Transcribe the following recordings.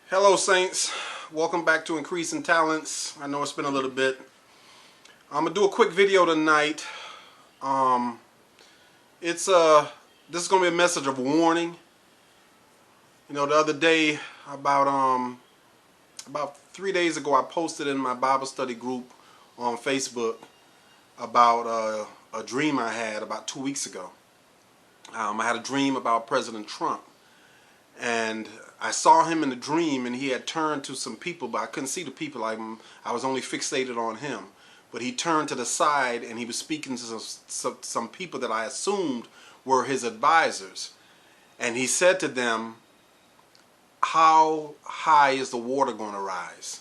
Hello Saints, welcome back to Increasing Talents. I know it's been a little bit. I'm gonna do a quick video tonight. This is gonna be a message of warning. You know, the other day, about 3 days ago, I posted in my Bible study group on Facebook about a dream I had about 2 weeks ago. I had a dream about President Trump, and I saw him in the dream, and he had turned to some people, but I couldn't see the people. I was only fixated on him. But he turned to the side, and he was speaking to some people that I assumed were his advisors. And he said to them, "How high is the water going to rise?"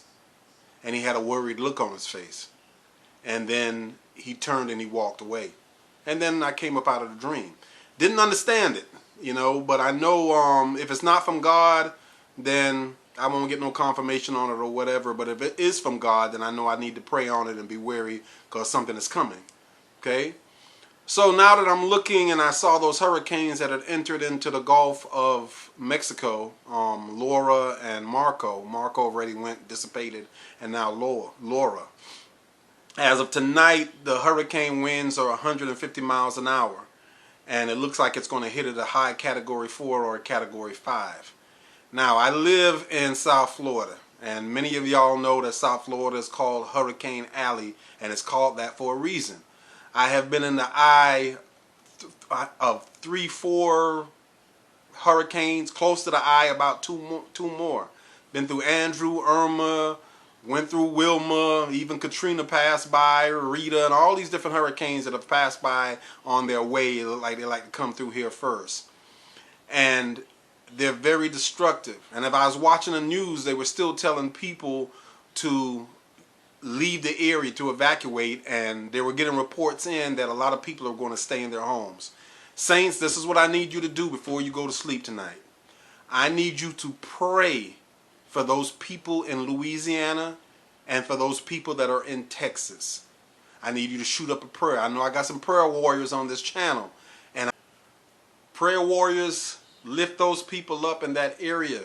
And he had a worried look on his face. And then he turned and he walked away. And then I came up out of the dream. Didn't understand it, you know, but I know if it's not from God, then I won't get no confirmation on it or whatever. But if it is from God, then I know I need to pray on it and be wary because something is coming. Okay? So now that I'm looking and I saw those hurricanes that had entered into the Gulf of Mexico, Laura and Marco. Marco already went, dissipated, and now Laura. As of tonight, the hurricane winds are 150 miles an hour. And it looks like it's going to hit at a high Category 4 or a Category 5. Now, I live in South Florida, and many of y'all know that South Florida is called Hurricane Alley, and it's called that for a reason. I have been in the eye of 3-4 hurricanes, close to the eye about two more. Been through Andrew, Irma, went through Wilma, even Katrina passed by, Rita, and all these different hurricanes that have passed by on their way. It look like they like to come through here first. And they're very destructive. And if I was watching the news, they were still telling people to leave the area, to evacuate, and they were getting reports in that a lot of people are going to stay in their homes. Saints, this is what I need you to do before you go to sleep tonight. I need you to pray for those people in Louisiana and for those people that are in Texas. I need you to shoot up a prayer. I know I got some prayer warriors on this channel, and prayer warriors, lift those people up in that area.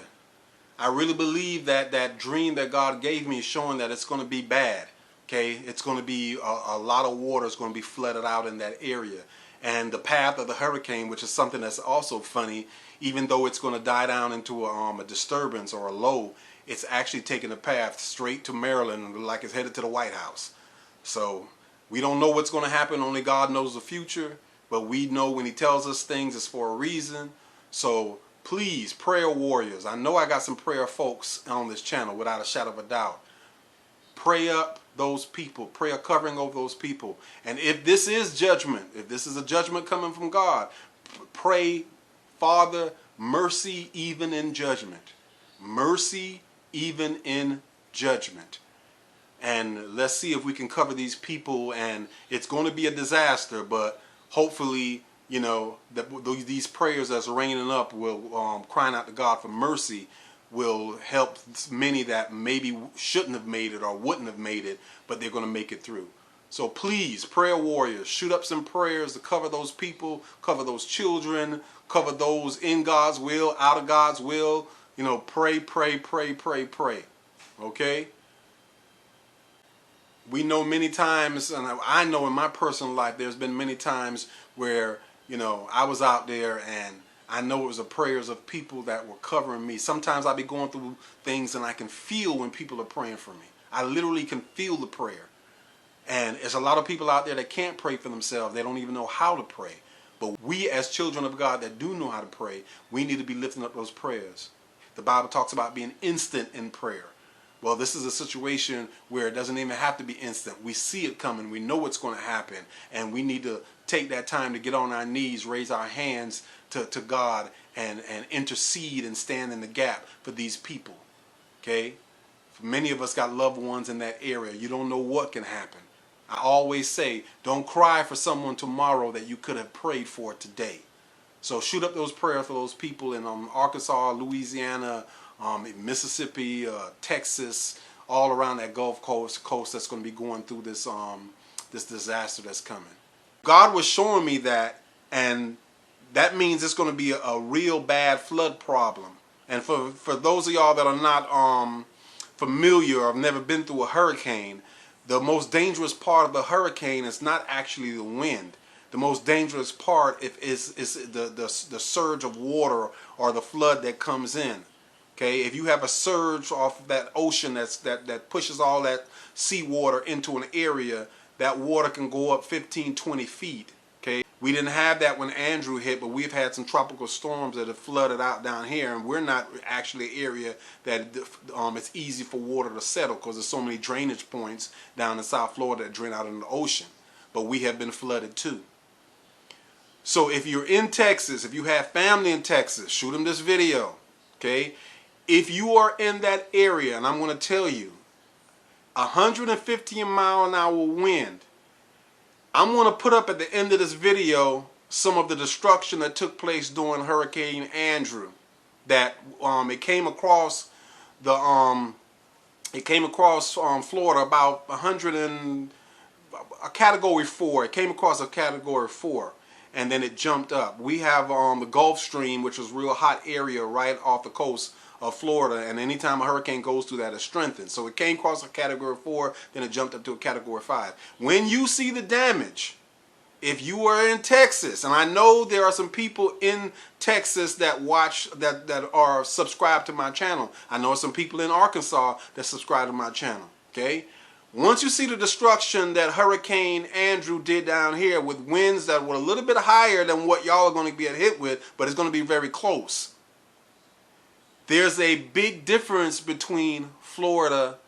I really believe that that dream that God gave me is showing that it's going to be bad. Okay, it's going to be a lot of water is going to be flooded out in that area. And the path of the hurricane, which is something that's also funny, even though it's going to die down into a disturbance or a low, it's actually taking a path straight to Maryland, like it's headed to the White House. So we don't know what's going to happen. Only God knows the future. But we know when he tells us things, it's for a reason. So please, prayer warriors, I know I got some prayer folks on this channel without a shadow of a doubt. Pray up those people. Pray a covering over those people. And if this is judgment, if this is a judgment coming from God, pray, Father, mercy even in judgment. Mercy even in judgment. And let's see if we can cover these people. And it's going to be a disaster, but hopefully, you know, that these prayers that's raining up will, crying out to God for mercy, will help many that maybe shouldn't have made it or wouldn't have made it, but they're going to make it through. So please, prayer warriors, shoot up some prayers to cover those people, cover those children, cover those in God's will, out of God's will. You know, pray, pray, pray, pray, pray. Okay? We know many times, and I know in my personal life, there's been many times where, you know, I was out there and I know it was the prayers of people that were covering me. Sometimes I'll be going through things and I can feel when people are praying for me. I literally can feel the prayer. And there's a lot of people out there that can't pray for themselves. They don't even know how to pray. But we as children of God that do know how to pray, we need to be lifting up those prayers. The Bible talks about being instant in prayer. Well, this is a situation where it doesn't even have to be instant. We see it coming. We know what's going to happen. And we need to take that time to get on our knees, raise our hands to God, and intercede and stand in the gap for these people. Okay? Many of us got loved ones in that area. You don't know what can happen. I always say, don't cry for someone tomorrow that you could have prayed for today. So shoot up those prayers for those people in Arkansas, Louisiana, Mississippi, Texas, all around that Gulf Coast that's going to be going through this this disaster that's coming. God was showing me that, and that means it's going to be a real bad flood problem And for those of y'all that are not familiar or have never been through a hurricane, the most dangerous part of the hurricane is not actually the wind. The most dangerous part is the surge of water or the flood that comes in. Okay, if you have a surge off of that ocean that pushes all that seawater into an area, that water can go up 15, 20 feet. Okay, we didn't have that when Andrew hit, but we've had some tropical storms that have flooded out down here, and we're not actually an area that it's easy for water to settle because there's so many drainage points down in South Florida that drain out into the ocean. But we have been flooded too. So if you're in Texas, if you have family in Texas, shoot them this video. Okay, if you are in that area, and I'm going to tell you, 150 mile an hour wind. I'm going to put up at the end of this video some of the destruction that took place during Hurricane Andrew. That it came across Florida about a category 4. It came across a category 4, and then it jumped up. We have the Gulf Stream, which is a real hot area right off the coast of Florida, and anytime a hurricane goes through that, it strengthens. So it came across a category 4, then it jumped up to a category 5. When you see the damage, if you are in Texas, and I know there are some people in Texas that watch, that are subscribed to my channel. I know some people in Arkansas that subscribe to my channel. Okay, once you see the destruction that Hurricane Andrew did down here with winds that were a little bit higher than what y'all are going to get hit with, but it's going to be very close. There's a big difference between Florida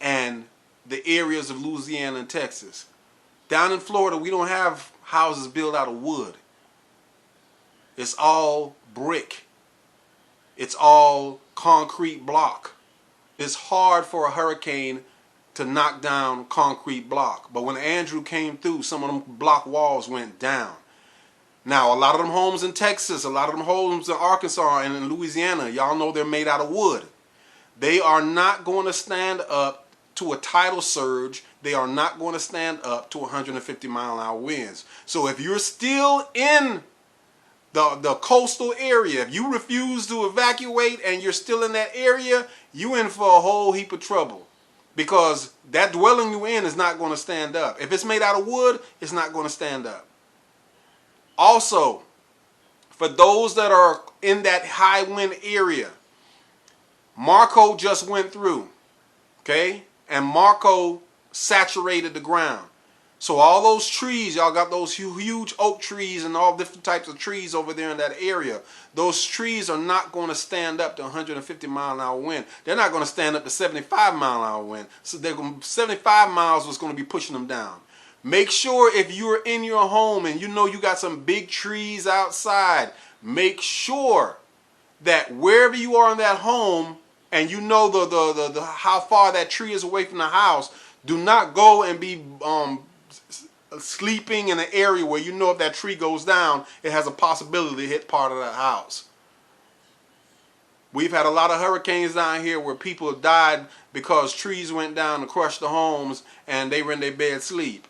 and the areas of Louisiana and Texas. Down in Florida, we don't have houses built out of wood. It's all brick. It's all concrete block. It's hard for a hurricane to knock down concrete block. But when Andrew came through, some of them block walls went down. Now, a lot of them homes in Texas, a lot of them homes in Arkansas and in Louisiana, y'all know they're made out of wood. They are not going to stand up to a tidal surge. They are not going to stand up to 150 mile an hour winds. So if you're still in the coastal area, if you refuse to evacuate and you're still in that area, you're in for a whole heap of trouble. Because that dwelling you're in is not going to stand up. If it's made out of wood, it's not going to stand up. Also, for those that are in that high wind area, Marco just went through, okay? And Marco saturated the ground. So all those trees, y'all got those huge oak trees and all different types of trees over there in that area. Those trees are not going to stand up to 150 mile an hour wind. They're not going to stand up to 75 mile an hour wind. So 75 miles was going to be pushing them down. Make sure if you're in your home and you know you got some big trees outside, make sure that wherever you are in that home and you know the how far that tree is away from the house, do not go and be sleeping in an area where you know if that tree goes down, it has a possibility to hit part of that house. We've had a lot of hurricanes down here where people have died because trees went down and crushed the homes and they were in their bed sleep.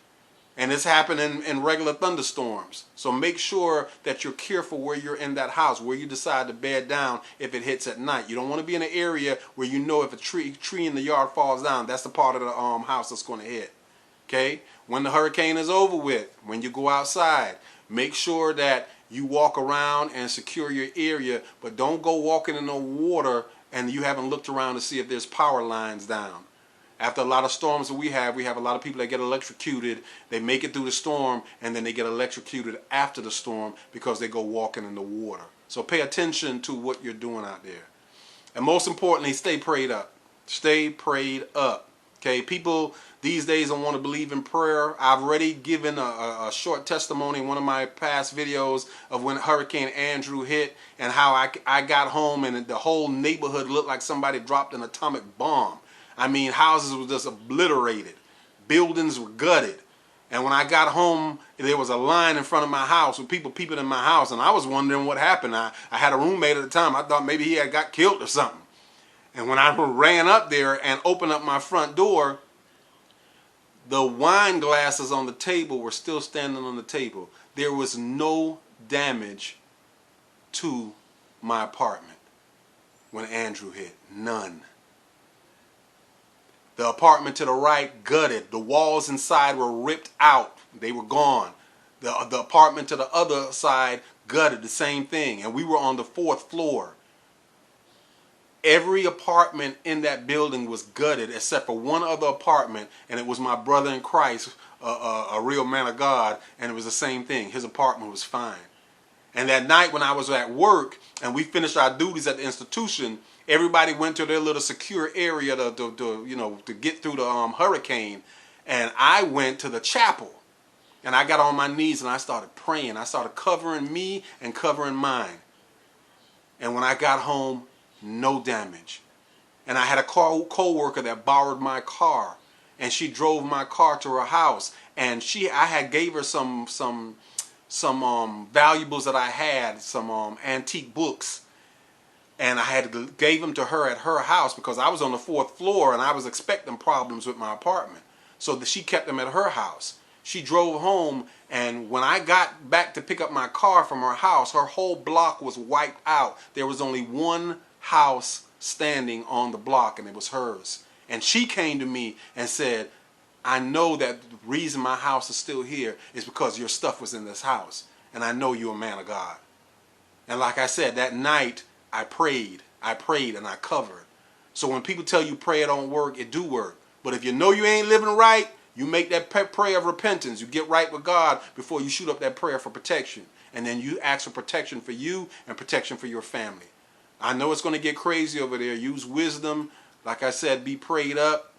And it's happening in regular thunderstorms. So make sure that you're careful where you're in that house, where you decide to bed down if it hits at night. You don't want to be in an area where you know if a tree in the yard falls down, that's the part of the house that's going to hit. Okay? When the hurricane is over with, when you go outside, make sure that you walk around and secure your area, but don't go walking in the water and you haven't looked around to see if there's power lines down. After a lot of storms that we have a lot of people that get electrocuted. They make it through the storm and then they get electrocuted after the storm because they go walking in the water. So pay attention to what you're doing out there. And most importantly, stay prayed up. Stay prayed up. Okay, people these days don't want to believe in prayer. I've already given a short testimony in one of my past videos of when Hurricane Andrew hit and how I got home and the whole neighborhood looked like somebody dropped an atomic bomb. I mean, houses were just obliterated. Buildings were gutted. And when I got home, there was a line in front of my house with people peeping in my house. And I was wondering what happened. I had a roommate at the time. I thought maybe he had got killed or something. And when I ran up there and opened up my front door, the wine glasses on the table were still standing on the table. There was no damage to my apartment. when Andrew hit. None. The apartment to the right, gutted. The walls inside were ripped out. They were gone. The apartment to the other side, gutted. The same thing. And we were on the 4th floor. Every apartment in that building was gutted except for one other apartment, and it was my brother in Christ, a real man of God, and it was the same thing. His apartment was fine. And that night when I was at work and we finished our duties at the institution, everybody went to their little secure area to get through the hurricane, and I went to the chapel. And I got on my knees and I started praying. I started covering me and covering mine. And when I got home, no damage. And I had a co-worker that borrowed my car, and she drove my car to her house, and I had gave her some valuables that I had, some antique books, and I had gave them to her at her house because I was on the 4th floor and I was expecting problems with my apartment. So she kept them at her house. She drove home, and when I got back to pick up my car from her house, her whole block was wiped out. There was only one house standing on the block, and it was hers. And she came to me and said, I know that the reason my house is still here is because your stuff was in this house, and I know you're a man of God. And like I said, that night I prayed and I covered. So when people tell you prayer don't work, it do work. But if you know you ain't living right, you make that prayer of repentance. You get right with God before you shoot up that prayer for protection. And then you ask for protection for you and protection for your family. I know it's going to get crazy over there. Use wisdom. Like I said, be prayed up.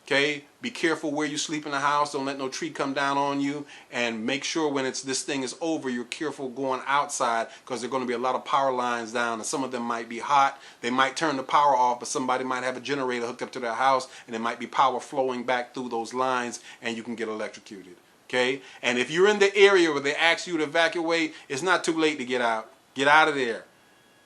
Okay? Be careful where you sleep in the house. Don't let no tree come down on you. And make sure when this thing is over, you're careful going outside, because there are going to be a lot of power lines down, and some of them might be hot. They might turn the power off, but somebody might have a generator hooked up to their house, and there might be power flowing back through those lines, and you can get electrocuted. Okay? And if you're in the area where they ask you to evacuate, it's not too late to get out. Get out of there.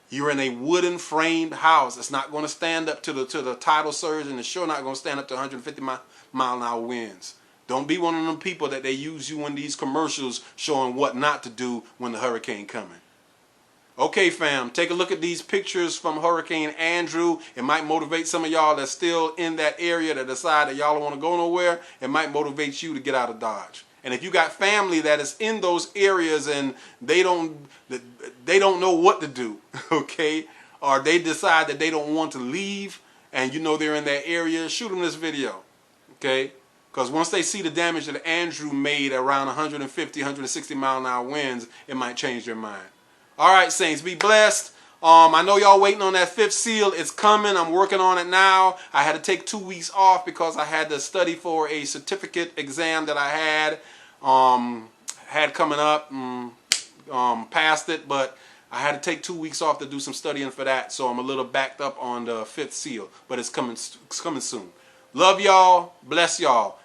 You're in a wooden framed house. It's not going to stand up to the tidal surge, and it's sure not going to stand up to 150 mile an hour winds. Don't be one of them people that they use you in these commercials showing what not to do when the hurricane coming. Okay, fam, take a look at these pictures from Hurricane Andrew. It might motivate some of y'all that's still in that area that decide that y'all don't want to go nowhere. It might motivate you to get out of Dodge. And if you got family that is in those areas and they don't know what to do, okay, or they decide that they don't want to leave, and you know they're in that area, shoot them this video, okay? Because once they see the damage that Andrew made around 150, 160 mile an hour winds, it might change their mind. All right, saints, be blessed. I know y'all waiting on that 5th seal. It's coming. I'm working on it now. I had to take 2 weeks off because I had to study for a certificate exam that I had coming up. Passed it, but I had to take 2 weeks off to do some studying for that. So I'm a little backed up on the 5th seal, but it's coming soon. Love y'all. Bless y'all.